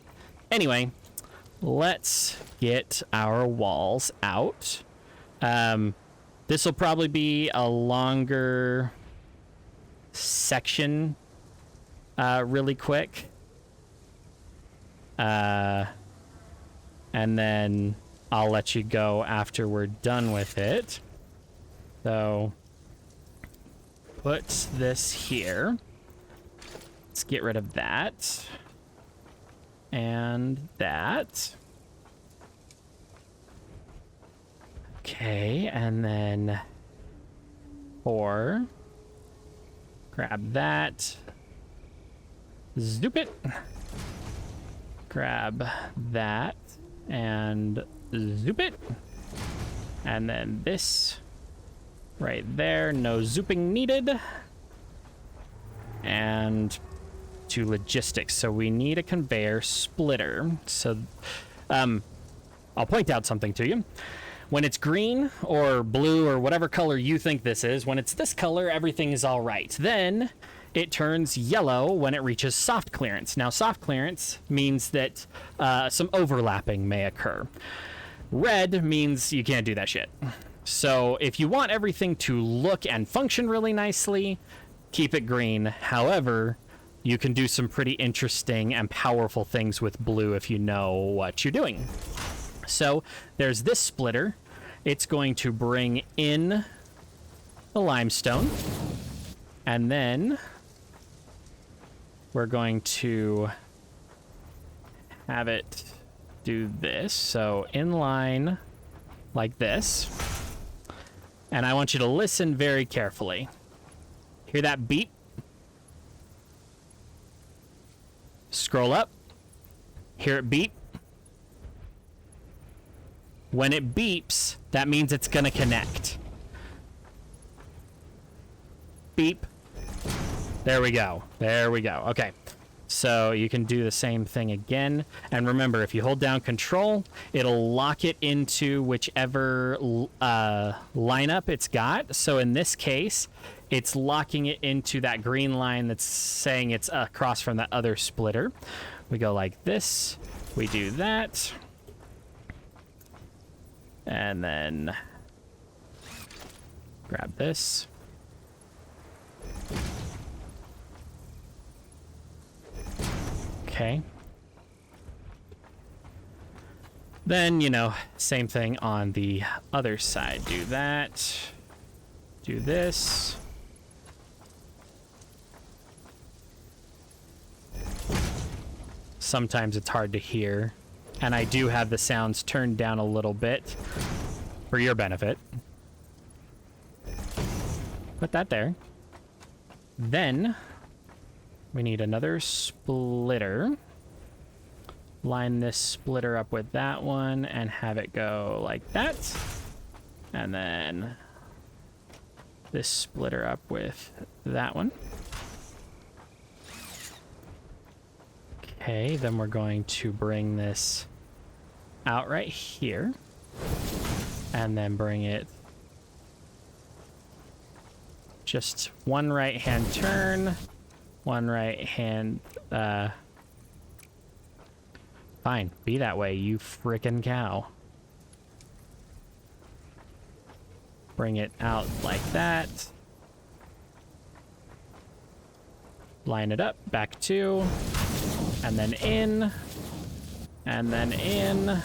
Anyway, let's get our walls out. This will probably be a longer section really quick. And then I'll let you go after we're done with it. So put this here. Let's get rid of that. And that. Okay, and then 4. Grab that. Zoop it. Grab that. And zoop it. And then this right there. No zooping needed. And to logistics. So we need a conveyor splitter. So I'll point out something to you. When it's green or blue or whatever color you think this is, when it's this color, everything is all right. Then it turns yellow when it reaches soft clearance. Now, soft clearance means that some overlapping may occur. Red means you can't do that shit. So if you want everything to look and function really nicely, keep it green. However, you can do some pretty interesting and powerful things with blue if you know what you're doing. So there's this splitter. It's going to bring in the limestone. And then we're going to have it do this. So in line like this. And I want you to listen very carefully. Hear that beep? Scroll up. Hear it beep. When it beeps, that means it's going to connect. Beep. There we go. There we go. Okay. So you can do the same thing again. And remember, if you hold down Control, it'll lock it into whichever lineup it's got. So in this case, it's locking it into that green line that's saying it's across from that other splitter. We go like this. We do that. And then grab this. Okay. Then, you know, same thing on the other side. Do that. Do this. Sometimes it's hard to hear. And I do have the sounds turned down a little bit for your benefit. Put that there. Then we need another splitter. Line this splitter up with that one and have it go like that. And then this splitter up with that one. Okay, then we're going to bring this out right here. And then bring it just one right-hand turn, one right-hand, fine, be that way, you frickin' cow. Bring it out like that. Line it up, back two, and then in, and then in,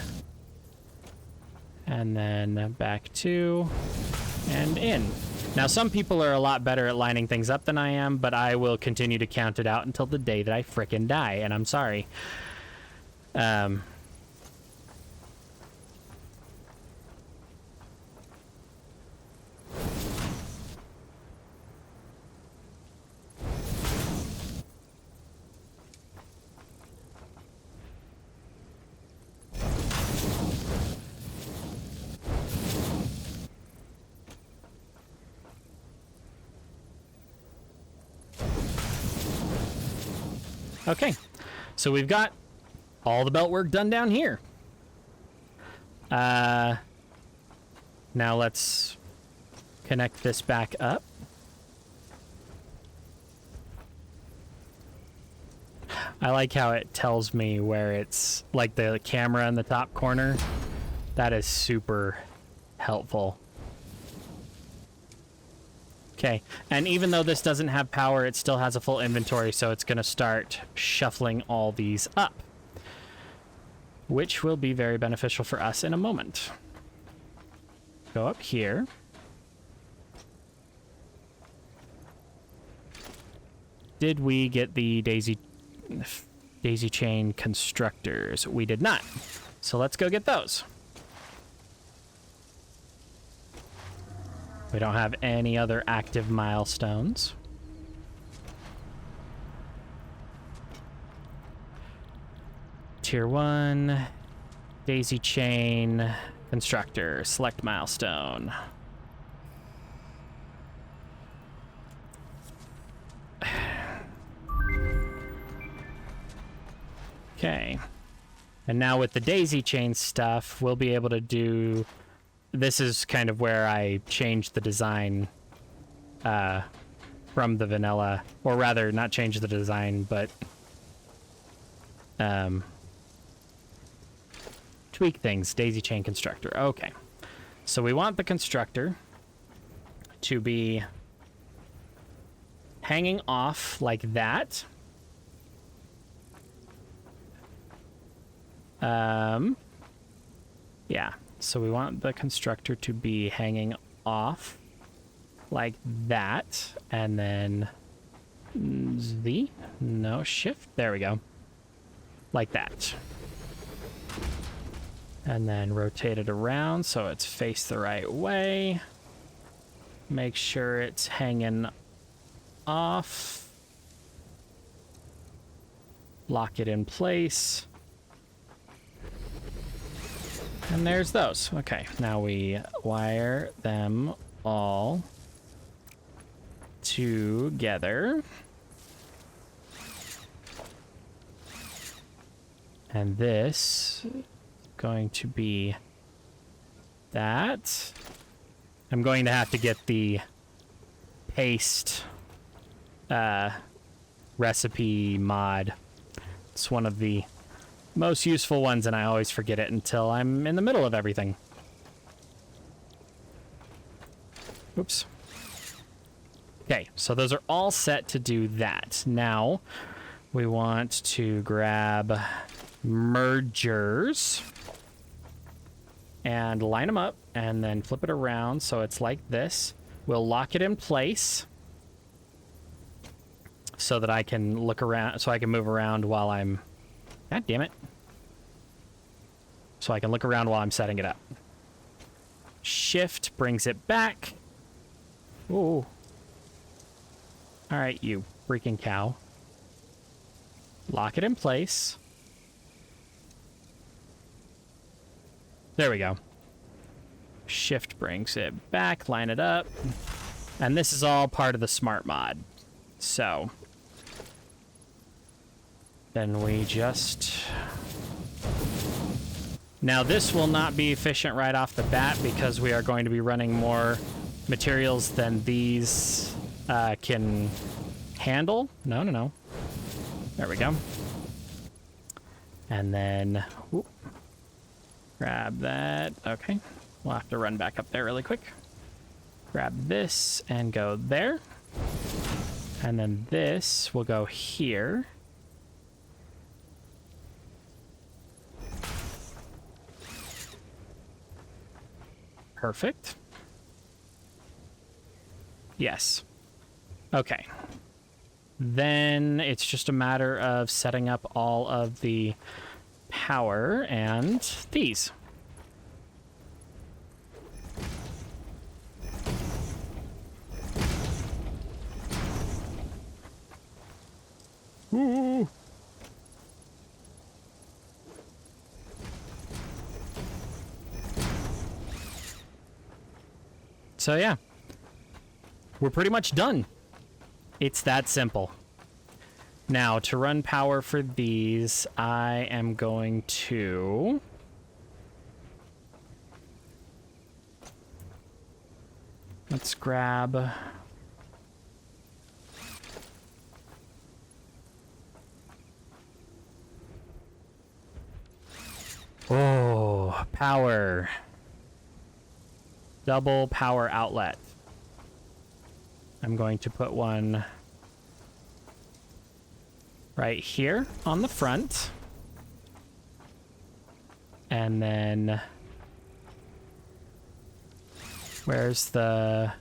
and then back two, and in. Now, some people are a lot better at lining things up than I am, but I will continue to count it out until the day that I frickin' die, and I'm sorry. Okay, so we've got all the belt work done down here. Now let's connect this back up. I like how it tells me where it's, like the camera in the top corner. That is super helpful. Okay, and even though this doesn't have power, it still has a full inventory, so it's going to start shuffling all these up, which will be very beneficial for us in a moment. Go up here. Did we get the daisy chain constructors? We did not. So let's go get those. We don't have any other active milestones. Tier 1, daisy chain, constructor, select milestone. Okay. And now with the daisy chain stuff, we'll be able to do... This is kind of where I changed the design from the vanilla, or rather, not change the design, but tweak things. Daisy chain constructor. Okay, so we want the constructor to be hanging off like that. Yeah. So we want the constructor to be hanging off like that, and then shift, there we go, like that. And then rotate it around so it's faced the right way. Make sure it's hanging off. Lock it in place. And there's those. Okay, now we wire them all together. And this is going to be that. I'm going to have to get the paste recipe mod. It's one of the most useful ones, and I always forget it until I'm in the middle of everything. Oops. Okay, so those are all set to do that. Now, we want to grab mergers and line them up, and then flip it around so it's like this. We'll lock it in place so that I can look around, so I can move around while I'm... God damn it. So I can look around while I'm setting it up. Shift brings it back. Ooh. Alright, you freaking cow. Lock it in place. There we go. Shift brings it back, line it up. And this is all part of the smart mod. So then we just... Now this will not be efficient right off the bat because we are going to be running more materials than these can handle. No. There we go. And then, whoop, grab that. Okay, we'll have to run back up there really quick. Grab this and go there. And then this will go here. Perfect. Yes. Okay. Then it's just a matter of setting up all of the power and these. Ooh. So yeah, we're pretty much done. It's that simple. Now, to run power for these, I am going to... Let's grab... Oh, power. Double power outlet. I'm going to put one right here on the front. And then where's the...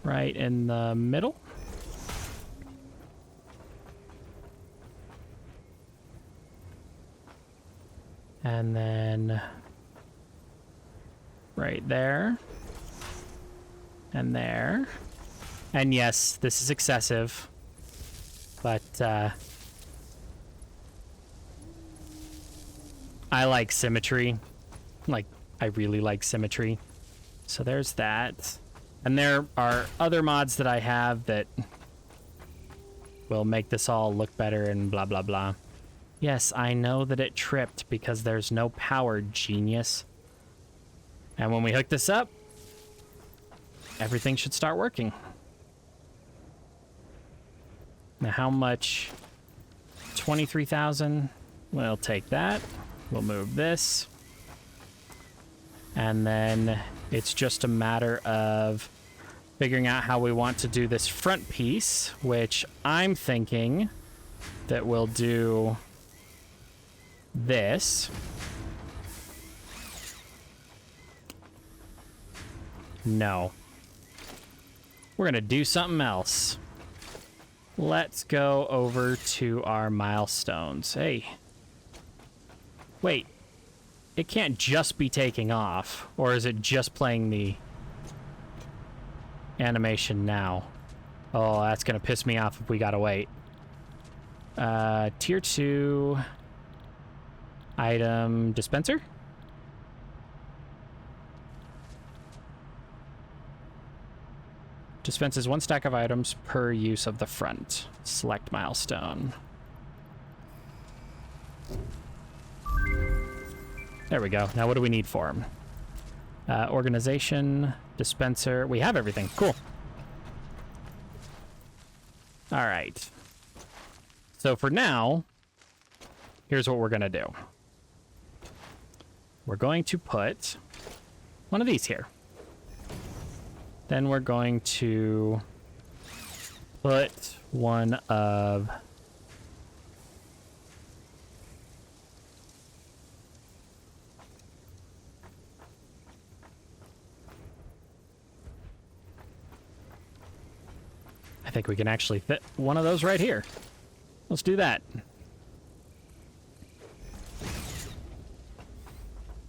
Right in the middle? And then right there. And there. And yes, this is excessive. But I like symmetry. Like, I really like symmetry. So there's that. And there are other mods that I have that will make this all look better and blah, blah, blah. Yes, I know that it tripped because there's no power, genius. And when we hook this up, everything should start working. Now, how much? 23,000. We'll take that. We'll move this. And then it's just a matter of figuring out how we want to do this front piece, which I'm thinking that we'll do this. No. We're going to do something else. Let's go over to our milestones. Hey. Wait. It can't just be taking off. Or is it just playing the animation now? Oh, that's going to piss me off if we got to wait. Tier 2 item dispenser? Dispenses 1 stack of items per use of the front. Select milestone. There we go. Now what do we need for him? Organization, dispenser. We have everything. Cool. All right. So for now, here's what we're going to do. We're going to put one of these here. Then we're going to put one of I think we can actually fit one of those right here. Let's do that.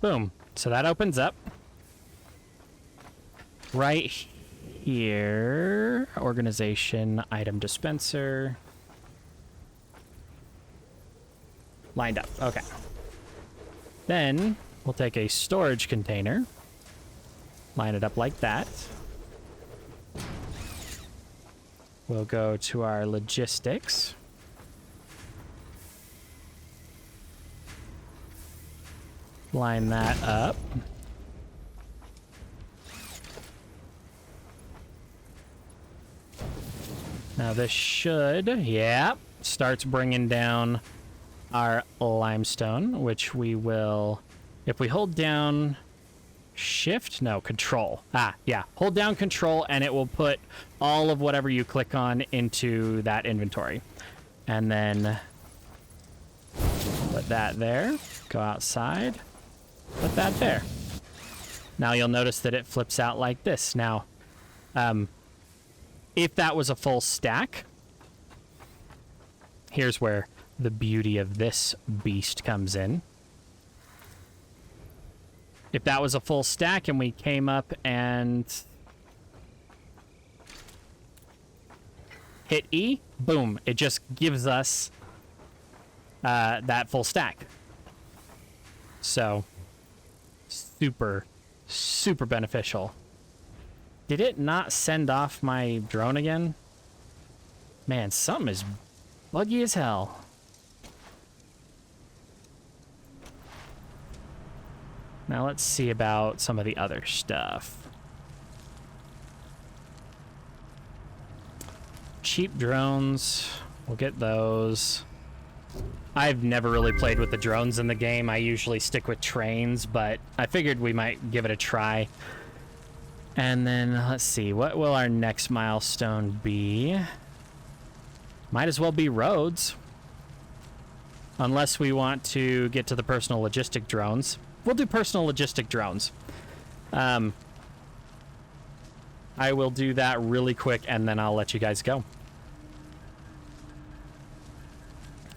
Boom. So that opens up. Right here. Organization, item dispenser. Lined up. Okay. Then we'll take a storage container. Line it up like that. We'll go to our logistics. Line that up. Now this should, yeah, starts bringing down our limestone, which we will, if we hold down shift, no, control. Ah, yeah, hold down control and it will put all of whatever you click on into that inventory. And then put that there, go outside, put that there. Now you'll notice that it flips out like this. Now, if that was a full stack, here's where the beauty of this beast comes in. If that was a full stack and we came up and hit E, boom, it just gives us that full stack. So, super, super beneficial. Did it not send off my drone again? Man, something is buggy as hell. Now let's see about some of the other stuff. Cheap drones, we'll get those. I've never really played with the drones in the game. I usually stick with trains, but I figured we might give it a try. And then, let's see, what will our next milestone be? Might as well be roads. Unless we want to get to the personal logistic drones. We'll do personal logistic drones. I will do that really quick, and then I'll let you guys go.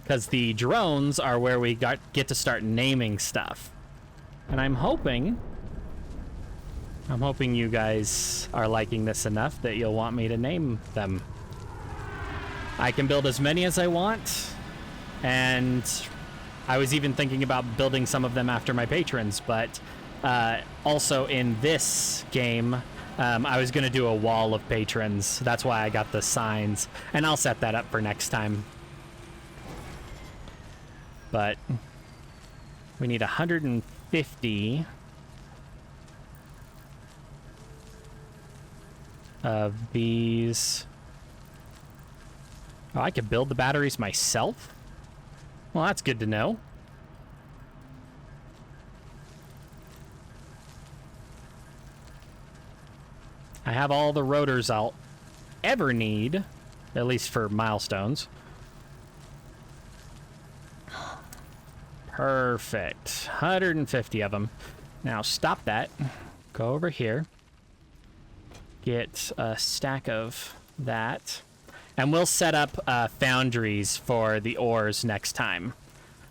Because the drones are where we get to start naming stuff. And I'm hoping you guys are liking this enough that you'll want me to name them. I can build as many as I want, and I was even thinking about building some of them after my patrons, but also in this game, I was going to do a wall of patrons. That's why I got the signs, and I'll set that up for next time. But we need 150 of these. Oh, I could build the batteries myself? Well, that's good to know. I have all the rotors I'll ever need, at least for milestones. Perfect. 150 of them. Now stop that. Go over here. Get a stack of that. And we'll set up foundries for the ores next time.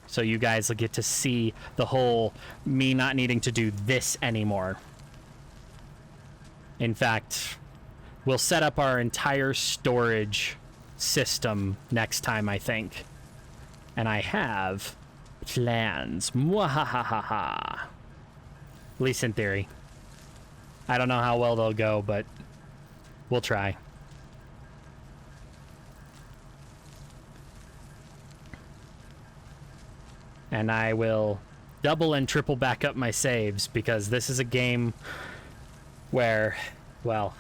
So you guys will get to see the whole me not needing to do this anymore. In fact, we'll set up our entire storage system next time, I think. And I have plans. Mwahahaha. At least in theory. I don't know how well they'll go, but we'll try. And I will double and triple back up my saves because this is a game where, well,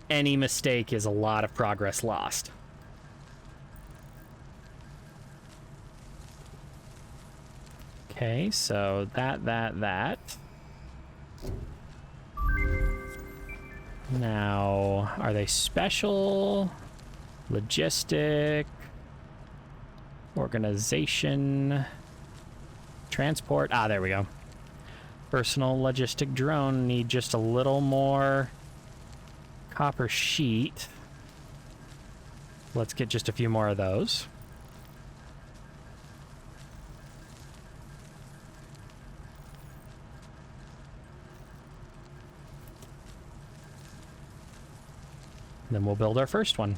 any mistake is a lot of progress lost. Okay, so that. Now, are they special? Logistic? Organization? Transport? Ah, there we go. Personal logistic drone. Need just a little more copper sheet. Let's get just a few more of those. Then we'll build our first one.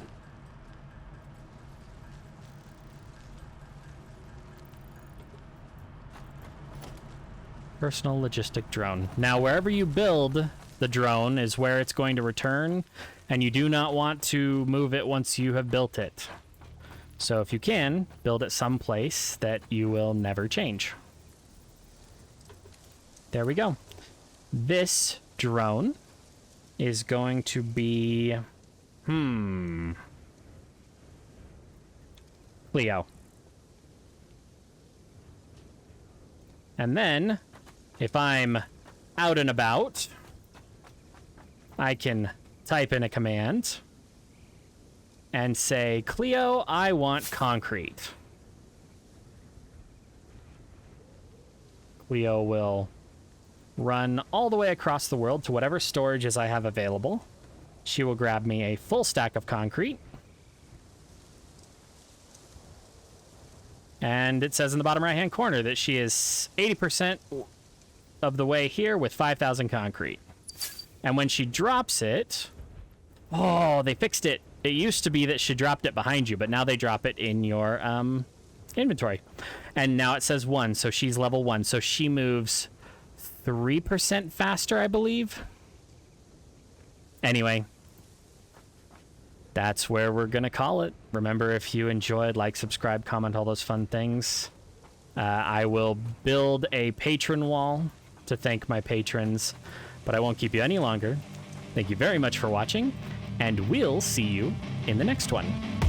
Personal logistic drone. Now, wherever you build the drone is where it's going to return, and you do not want to move it once you have built it. So if you can, build it someplace that you will never change. There we go. This drone is going to be... Leo. And then, if I'm out and about, I can type in a command and say, Cleo, I want concrete. Cleo will run all the way across the world to whatever storages I have available. She will grab me a full stack of concrete. And it says in the bottom right-hand corner that she is 80% of the way here with 5,000 concrete. And when she drops it... Oh, they fixed it. It used to be that she dropped it behind you, but now they drop it in your inventory. And now it says 1, so she's level 1. So she moves 3% faster, I believe. Anyway, that's where we're going to call it. Remember, if you enjoyed, like, subscribe, comment, all those fun things. I will build a patron wall to thank my patrons, but I won't keep you any longer. Thank you very much for watching, and we'll see you in the next one.